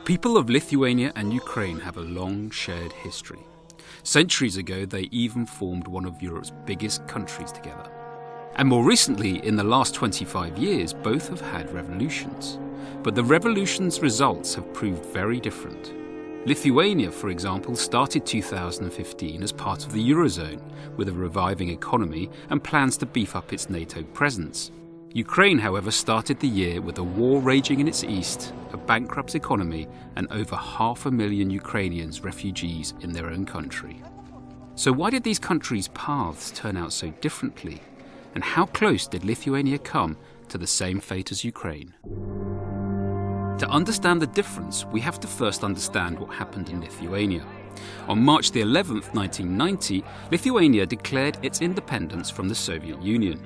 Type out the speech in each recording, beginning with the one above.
people of Lithuania and Ukraine have a long shared history. Centuries ago, they even formed one of Europe's biggest countries together. And more recently, in the last 25 years, both have had revolutions. But the revolution's results have proved very different. Lithuania, for example, started 2015 as part of the Eurozone, with a reviving economy and plans to beef up its NATO presence. Ukraine, however, started the year with a war raging in its east, a bankrupt economy, and over 500,000 Ukrainians refugees in their own country. So why did these countries' paths turn out so differently? And how close did Lithuania come to the same fate as Ukraine? To understand the difference, we have to first understand what happened in Lithuania. On March the 11th, 1990, Lithuania declared its independence from the Soviet Union.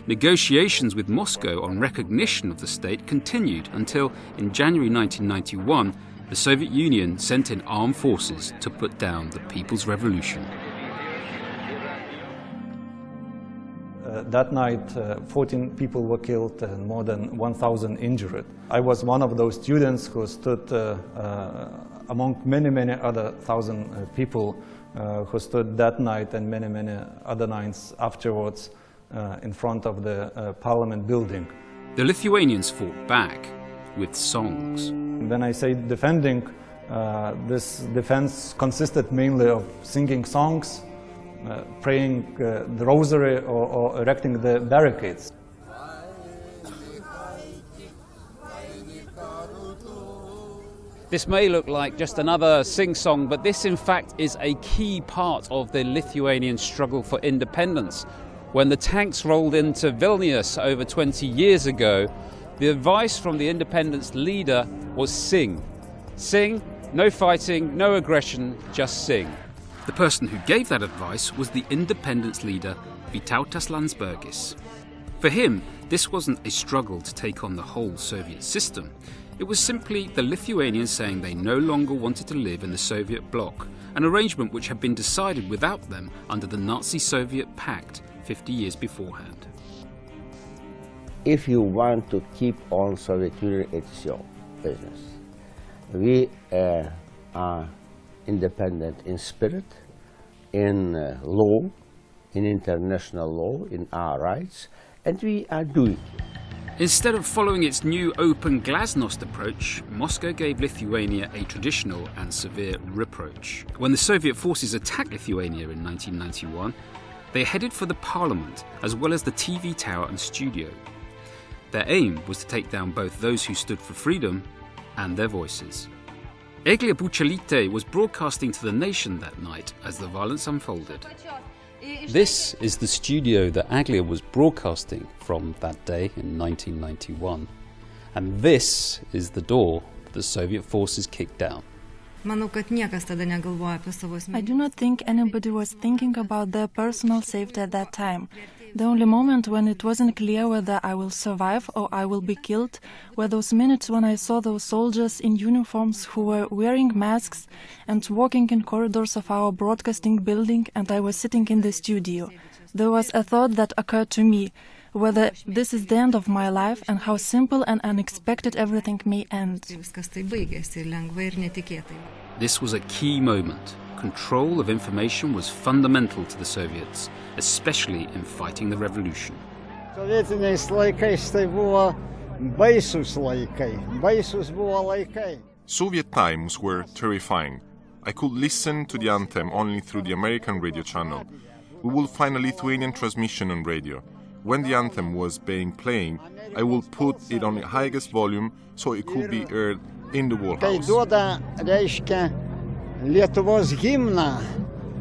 Negotiations with Moscow on recognition of the state continued until, in January 1991, the Soviet Union sent in armed forces to put down the People's Revolution. That night, 14 people were killed and more than 1,000 injured. I was one of those students who stood among many other 1,000 people who stood that night and many other nights afterwards in front of the parliament building. The Lithuanians fought back with songs. When I say defending, this defense consisted mainly of singing songs, praying the rosary or erecting the barricades. This may look like just another sing-song, but this in fact is a key part of the Lithuanian struggle for independence. When the tanks rolled into Vilnius over 20 years ago, the advice from the independence leader was sing. Sing, no fighting, no aggression, just sing. The person who gave that advice was the independence leader Vytautas Landsbergis. For him, this wasn't a struggle to take on the whole Soviet system. It was simply the Lithuanians saying they no longer wanted to live in the Soviet bloc, an arrangement which had been decided without them under the Nazi-Soviet pact 50 years beforehand. If you want to keep on Soviet Union, it's your business. We are independent in spirit, in law, in international law, in our rights, and we are doing it. Instead of following its new open glasnost approach, Moscow gave Lithuania a traditional and severe reproach. When the Soviet forces attacked Lithuania in 1991, they headed for the parliament as well as the TV tower and studio. Their aim was to take down both those who stood for freedom and their voices. E.L.D was broadcasting to the nation that night as the violence unfolded. This is the studio that E.L.D was broadcasting from that day in 1991. And this is the door that the Soviet forces kicked down. I do not think anybody was thinking about their personal safety at that time. The only moment when it wasn't clear whether I will survive or I will be killed were those minutes when I saw those soldiers in uniforms who were wearing masks and walking in corridors of our broadcasting building, and I was sitting in the studio. There was a thought that occurred to me, whether this is the end of my life and how simple and unexpected everything may end. This was a key moment. Control of information was fundamental to the Soviets, especially in fighting the revolution. Soviet times were terrifying. I could listen to the anthem only through the American radio channel. We would find a Lithuanian transmission on radio. When the anthem was being playing, I would put it on the highest volume so it could be heard in the whole house. Lietuvos himną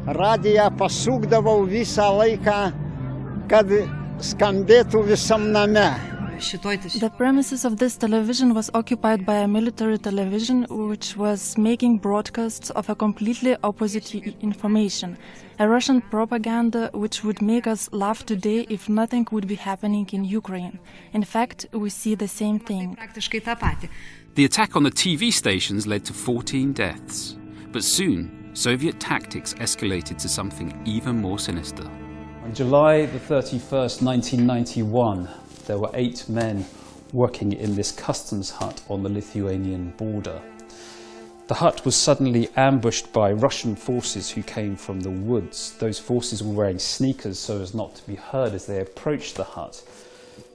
radiją pasukdavau visą laiką, kad skambėtų visam name. The premises of this television was occupied by a military television which was making broadcasts of a completely opposite information, a Russian propaganda which would make us laugh today if nothing would be happening in Ukraine. In fact, we see the same thing. The attack on the TV stations led to 14 deaths. But soon, Soviet tactics escalated to something even more sinister. On July the 31st, 1991, there were 8 men working in this customs hut on the Lithuanian border. The hut was suddenly ambushed by Russian forces who came from the woods. Those forces were wearing sneakers so as not to be heard as they approached the hut.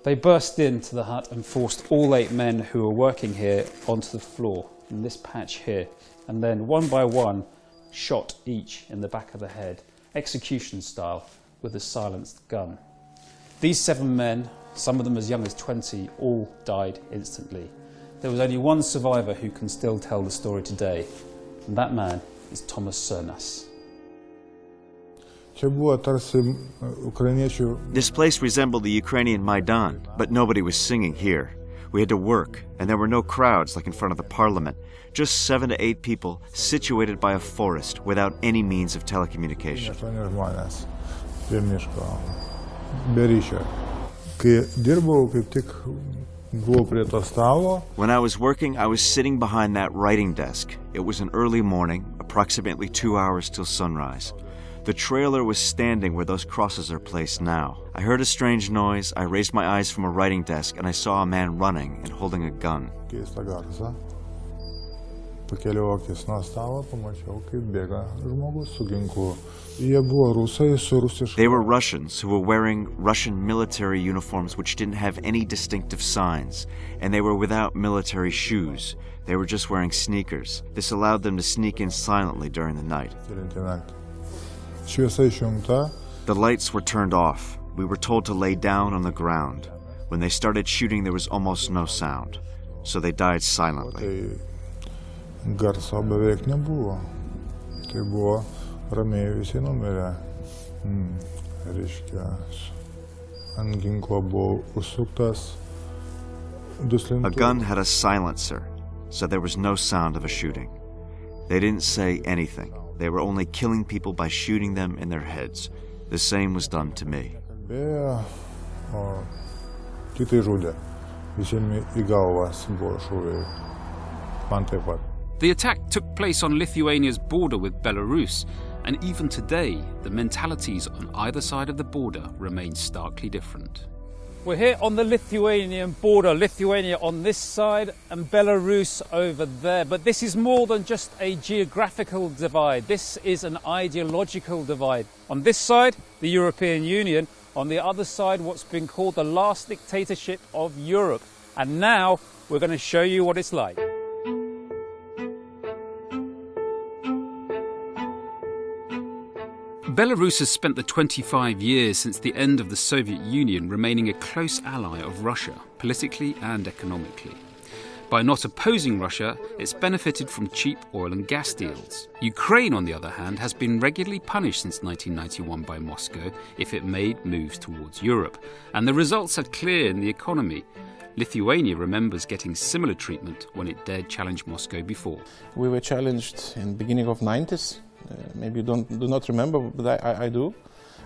They burst into the hut and forced all 8 men who were working here onto the floor, in this patch here, and then one by one shot each in the back of the head, execution style, with a silenced gun. These 7 men, some of them as young as 20, all died instantly. There was only one survivor who can still tell the story today, and that man is Thomas Cernas. This place resembled the Ukrainian Maidan, but nobody was singing here. We had to work, and there were no crowds like in front of the parliament. Just 7 to 8 people situated by a forest without any means of telecommunication. When I was working, I was sitting behind that writing desk. It was an early morning, approximately 2 hours till sunrise. The trailer was standing where those crosses are placed now. I heard a strange noise, I raised my eyes from a writing desk, and I saw a man running and holding a gun. They were Russians who were wearing Russian military uniforms which didn't have any distinctive signs, and they were without military shoes. They were just wearing sneakers. This allowed them to sneak in silently during the night. The lights were turned off. We were told to lay down on the ground. When they started shooting, there was almost no sound, so they died silently. A gun had a silencer, so there was no sound of a shooting. They didn't say anything. They were only killing people by shooting them in their heads. The same was done to me. The attack took place on Lithuania's border with Belarus, and even today, the mentalities on either side of the border remain starkly different. We're here on the Lithuanian border, Lithuania on this side and Belarus over there. But this is more than just a geographical divide. This is an ideological divide. On this side, the European Union. On the other side, what's been called the last dictatorship of Europe. And now we're going to show you what it's like. Belarus has spent the 25 years since the end of the Soviet Union remaining a close ally of Russia, politically and economically. By not opposing Russia, it's benefited from cheap oil and gas deals. Ukraine, on the other hand, has been regularly punished since 1991 by Moscow if it made moves towards Europe, and the results are clear in the economy. Lithuania remembers getting similar treatment when it dared challenge Moscow before. We were challenged in the beginning of 90s. Maybe you do not remember, but I do.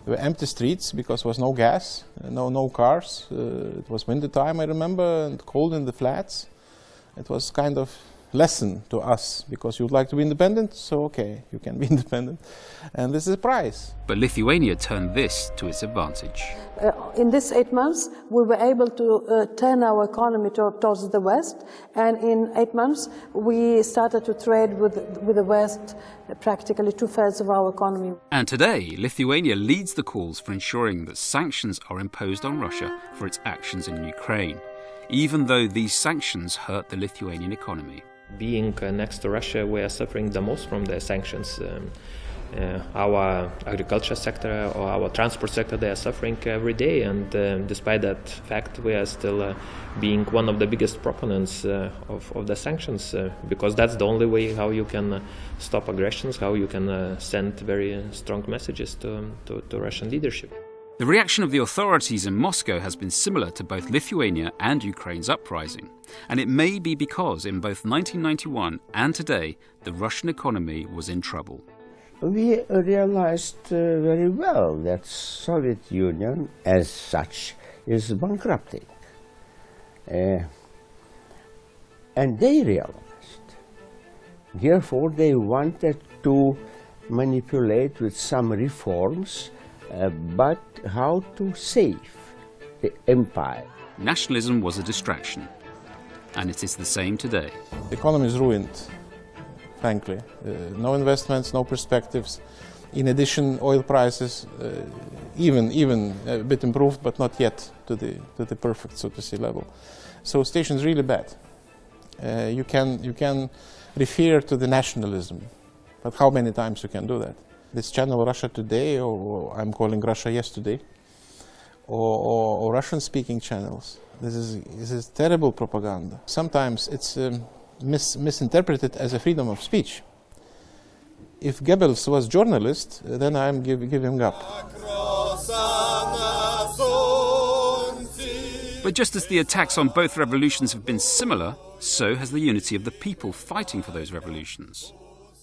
There were empty streets because there was no gas, no cars. It was winter time, I remember, and cold in the flats. It was kind of lesson to us because you'd like to be independent, so okay, you can be independent, and this is a price. But Lithuania turned this to its advantage. In these 8 months, we were able to turn our economy towards the West, and in 8 months, we started to trade with the West, practically 2/3 of our economy. And today, Lithuania leads the calls for ensuring that sanctions are imposed on Russia for its actions in Ukraine, even though these sanctions hurt the Lithuanian economy. Being next to Russia, we are suffering the most from the sanctions. Our agriculture sector or our transport sector, they are suffering every day, and despite that fact, we are still being one of the biggest proponents of the sanctions, because that's the only way how you can stop aggressions, how you can send very strong messages to Russian leadership. The reaction of the authorities in Moscow has been similar to both Lithuania and Ukraine's uprising, and it may be because in both 1991 and today, the Russian economy was in trouble. We realized very well that Soviet Union as such is bankrupting. And they realized. Therefore, they wanted to manipulate with some reforms, but how to save the empire. Nationalism was a distraction, and it is the same today. The economy is ruined frankly. No investments, no perspectives. In addition, oil prices even a bit improved, but not yet to the perfect, so to say, level. So situation is really bad. You can refer to the nationalism, but how many times you can do that? This channel Russia Today, or I'm calling Russia Yesterday, or Russian-speaking channels. This is terrible propaganda. Sometimes it's misinterpreted as a freedom of speech. If Goebbels was journalist, then I'm giving up. But just as the attacks on both revolutions have been similar, so has the unity of the people fighting for those revolutions.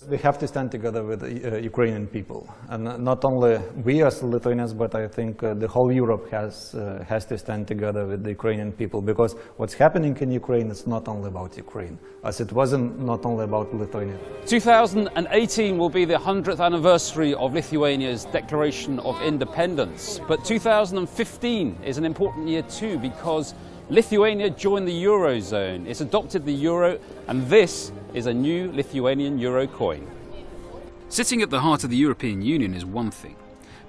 We have to stand together with the Ukrainian people, and not only we as Lithuanians, but I think the whole Europe has to stand together with the Ukrainian people, because what's happening in Ukraine is not only about Ukraine, as it wasn't not only about Lithuania. 2018 will be the 100th anniversary of Lithuania's Declaration of Independence, but 2015 is an important year too, because Lithuania joined the Eurozone. It's adopted the euro, and this is a new Lithuanian euro coin. Sitting at the heart of the European Union is one thing,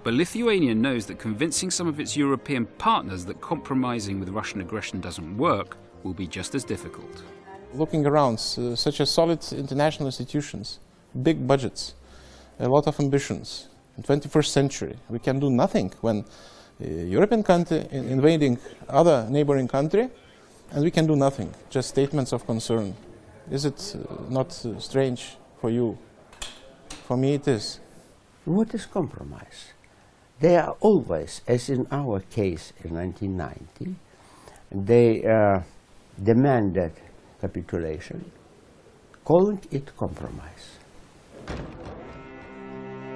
but Lithuania knows that convincing some of its European partners that compromising with Russian aggression doesn't work will be just as difficult. Looking around, such as solid international institutions, big budgets, a lot of ambitions, in 21st century, we can do nothing when European country invading other neighboring country, and we can do nothing, just statements of concern. Is it not strange for you? For me it is. What is compromise? They are always, as in our case in 1990, they demanded capitulation, calling it compromise.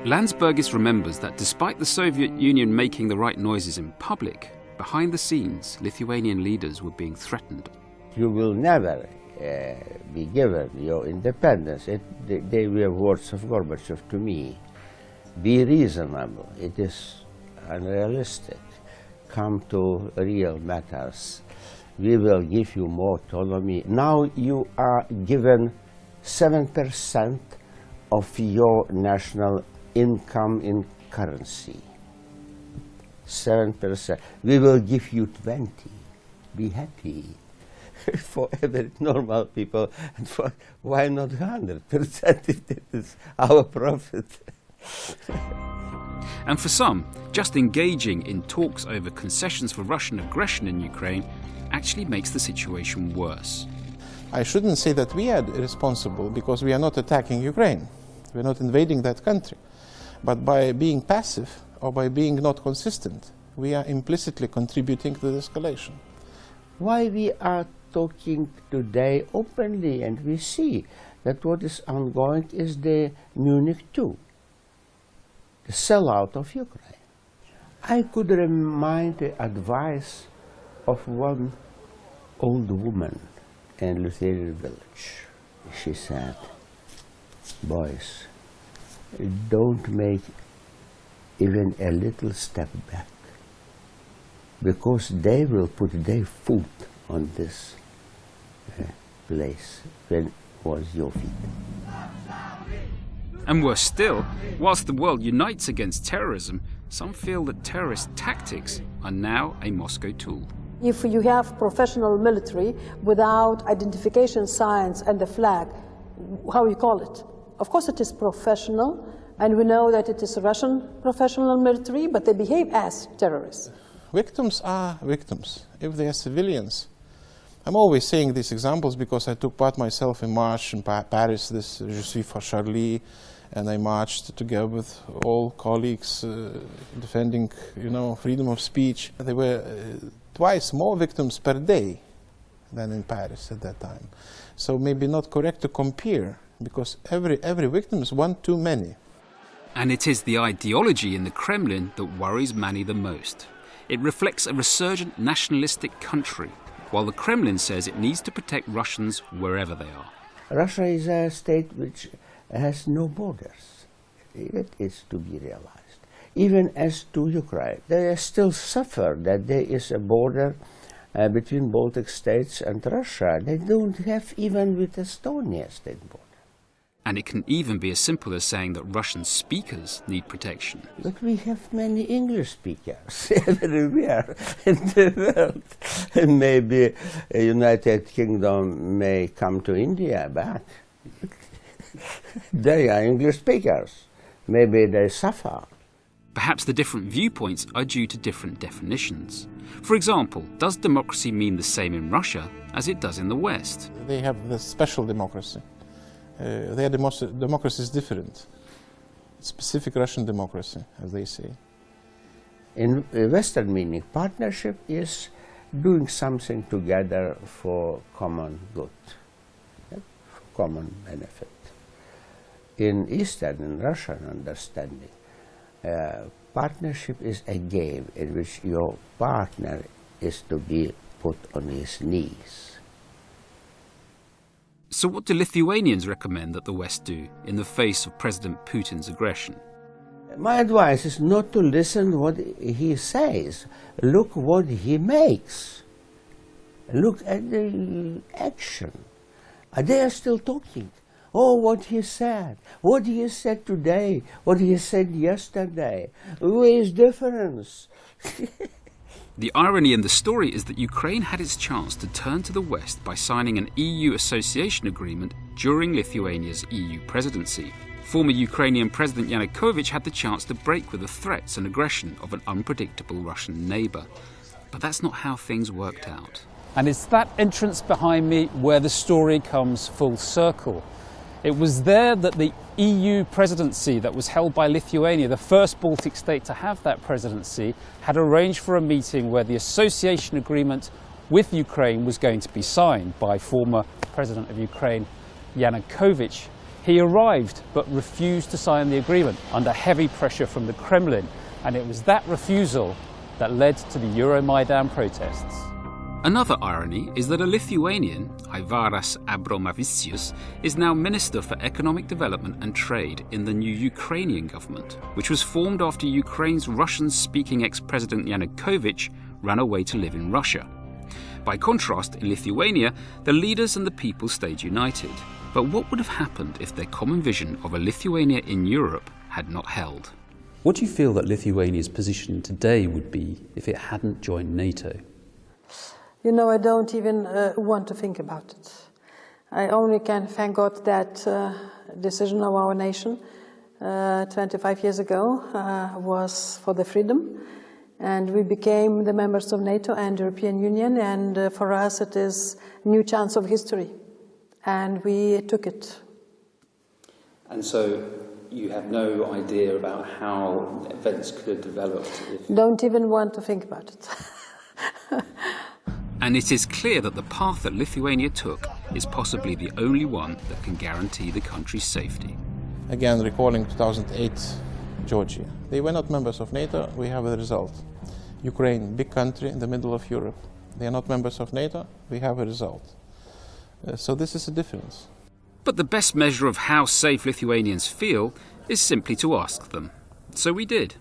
Landsbergis remembers that despite the Soviet Union making the right noises in public, behind the scenes, Lithuanian leaders were being threatened. You will never be given your independence. They were words of Gorbachev to me. Be reasonable. It is unrealistic. Come to real matters. We will give you more autonomy. Now you are given 7% of your national income in currency. 7%. We will give you 20. Be happy. For every normal people, and for, why not 100% if it is our profit? And for some, just engaging in talks over concessions for Russian aggression in Ukraine actually makes the situation worse. I shouldn't say that we are responsible, because we are not attacking Ukraine. We are not invading that country. But by being passive or by being not consistent, we are implicitly contributing to the escalation. Why we are talking today openly, and we see that what is ongoing is the Munich II, the sellout of Ukraine. I could remind the advice of one old woman in Lithuanian village. She said, boys, don't make even a little step back, because they will put their foot on this place when was your feet. And worse still, whilst the world unites against terrorism, some feel that terrorist tactics are now a Moscow tool. If you have professional military without identification signs and the flag, how you call it? Of course it is professional, and we know that it is Russian professional military, but they behave as terrorists. Victims are victims. If they are civilians, I'm always saying these examples because I took part myself in march in Paris, this Je suis for Charlie, and I marched together with all colleagues defending, freedom of speech. There were twice more victims per day than in Paris at that time. So maybe not correct to compare, because every victim is one too many. And it is the ideology in the Kremlin that worries many the most. It reflects a resurgent nationalistic country, while the Kremlin says it needs to protect Russians wherever they are. Russia is a state which has no borders. It is to be realized. Even as to Ukraine, they still suffer that there is a border between Baltic states and Russia. They don't have even with Estonia state border. And it can even be as simple as saying that Russian speakers need protection. But we have many English speakers everywhere in the world. And maybe the United Kingdom may come to India back. They are English speakers. Maybe they suffer. Perhaps the different viewpoints are due to different definitions. For example, does democracy mean the same in Russia as it does in the West? They have the special democracy. Their democracy is different. Specific Russian democracy, as they say. In Western meaning, partnership is doing something together for common good, for common benefit. In Eastern and Russian understanding, partnership is a game in which your partner is to be put on his knees. So what do Lithuanians recommend that the West do in the face of President Putin's aggression? My advice is not to listen what he says. Look what he makes. Look at the action. They are still talking. Oh, what he said today, what he said yesterday. Where is difference? The irony in the story is that Ukraine had its chance to turn to the West by signing an EU association agreement during Lithuania's EU presidency. Former Ukrainian President Yanukovych had the chance to break with the threats and aggression of an unpredictable Russian neighbour. But that's not how things worked out. And it's that entrance behind me where the story comes full circle. It was there that the EU presidency that was held by Lithuania, the first Baltic state to have that presidency, had arranged for a meeting where the association agreement with Ukraine was going to be signed by former President of Ukraine, Yanukovych. He arrived but refused to sign the agreement under heavy pressure from the Kremlin, and it was that refusal that led to the Euromaidan protests. Another irony is that a Lithuanian, Aivaras Abromavicius, is now Minister for Economic Development and Trade in the new Ukrainian government, which was formed after Ukraine's Russian-speaking ex-president Yanukovych ran away to live in Russia. By contrast, in Lithuania, the leaders and the people stayed united. But what would have happened if their common vision of a Lithuania in Europe had not held? What do you feel that Lithuania's position today would be if it hadn't joined NATO? You know, I don't even want to think about it. I only can thank God that decision of our nation 25 years ago was for the freedom, and we became the members of NATO and European Union, and for us it is a new chance of history, and we took it. And so you have no idea about how events could have developed? Don't even want to think about it. And it is clear that the path that Lithuania took is possibly the only one that can guarantee the country's safety. Again, recalling 2008 Georgia. They were not members of NATO, we have a result. Ukraine, big country in the middle of Europe. They are not members of NATO, we have a result. So this is a difference. But the best measure of how safe Lithuanians feel is simply to ask them. So we did.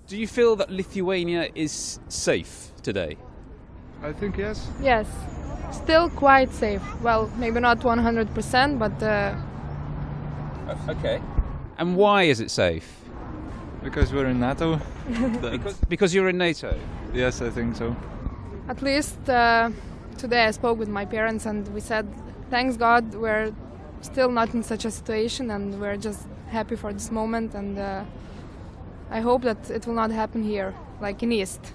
Do you feel that Lithuania is safe today? I think yes. Yes, still quite safe. Well, maybe not 100%, but... Okay. And why is it safe? Because we're in NATO. Because you're in NATO? Yes, I think so. At least today I spoke with my parents and we said, thanks God, we're still not in such a situation and we're just happy for this moment, and I hope that it will not happen here, like in East.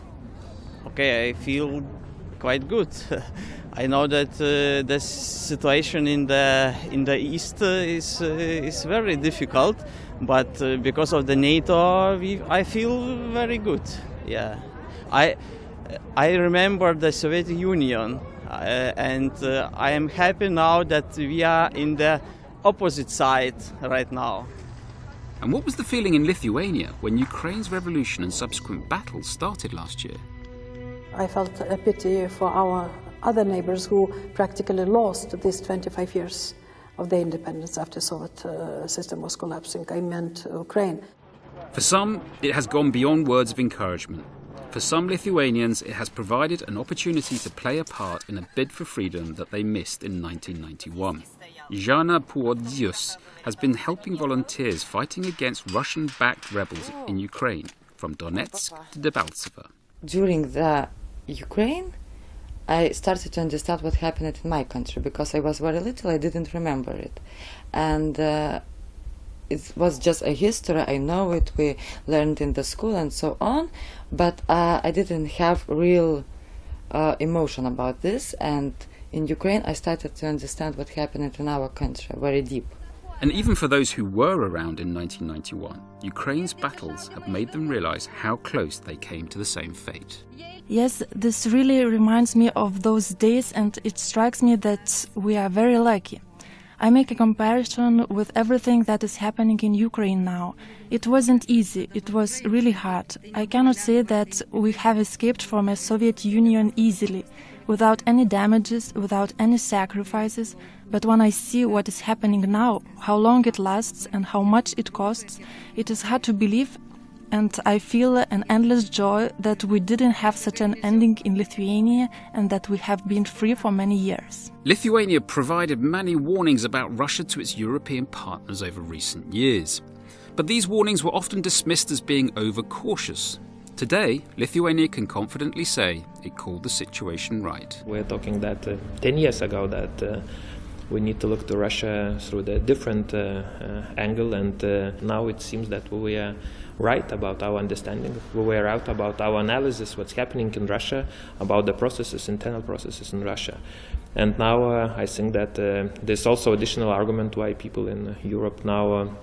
Okay, I feel quite good. I know that the situation in the East is very difficult, but because of the NATO, I feel very good. Yeah, I remember the Soviet Union, and I am happy now that we are in the opposite side right now. And what was the feeling in Lithuania when Ukraine's revolution and subsequent battles started last year? I felt a pity for our other neighbors who practically lost these 25 years of their independence after the Soviet system was collapsing. I meant Ukraine. For some, it has gone beyond words of encouragement. For some Lithuanians, it has provided an opportunity to play a part in a bid for freedom that they missed in 1991. Jana Puodius has been helping volunteers fighting against Russian-backed rebels in Ukraine, from Donetsk to Debaltseve. During the Ukraine, I started to understand what happened in my country, because I was very little, I didn't remember it. And it was just a history, I know it, we learned in the school and so on, but I didn't have real emotion about this, and in Ukraine I started to understand what happened in our country very deep. And even for those who were around in 1991, Ukraine's battles have made them realize how close they came to the same fate. Yes, this really reminds me of those days, and it strikes me that we are very lucky. I make a comparison with everything that is happening in Ukraine now. It wasn't easy, it was really hard. I cannot say that we have escaped from a Soviet Union easily, without any damages, without any sacrifices, but when I see what is happening now, how long it lasts and how much it costs, it is hard to believe, and I feel an endless joy that we didn't have such an ending in Lithuania and that we have been free for many years. Lithuania provided many warnings about Russia to its European partners over recent years. But these warnings were often dismissed as being overcautious. Today, Lithuania can confidently say it called the situation right. We're talking that 10 years ago that we need to look to Russia through the different angle, and now it seems that we are right about our understanding. We were right about our analysis, what's happening in Russia, about the processes, internal processes in Russia. And now I think that there's also additional argument why people in Europe now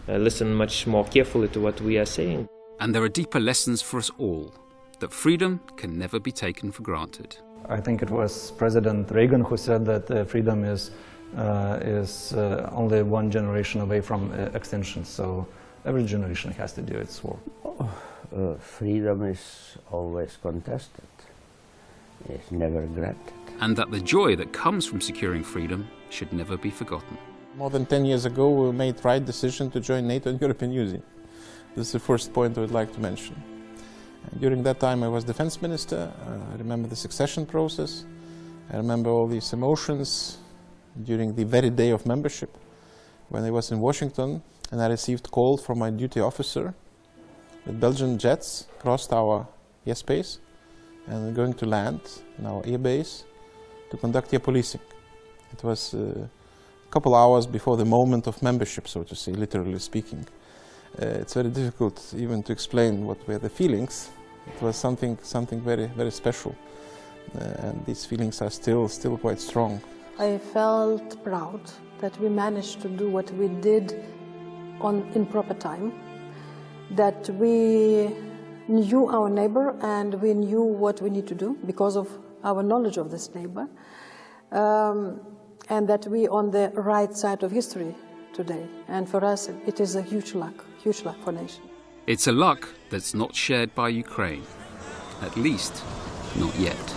listen much more carefully to what we are saying. And there are deeper lessons for us all, that freedom can never be taken for granted. I think it was President Reagan who said that freedom is only one generation away from extinction, so every generation has to do its work. Freedom is always contested, it's never granted. And that the joy that comes from securing freedom should never be forgotten. More than 10 years ago, we made the right decision to join NATO and European Union. This is the first point I would like to mention. During that time I was defense minister. I remember the succession process. I remember all these emotions during the very day of membership when I was in Washington and I received a call from my duty officer that Belgian jets crossed our airspace and were going to land in our airbase to conduct air policing. It was a couple hours before the moment of membership, so to say, literally speaking. It's very difficult even to explain what were the feelings. It was something very, very special, and these feelings are still quite strong. I felt proud that we managed to do what we did in proper time, that we knew our neighbor and we knew what we need to do because of our knowledge of this neighbor, and that we on the right side of history today. And for us, it is a huge luck for nation. It's a luck that's not shared by Ukraine, at least not yet.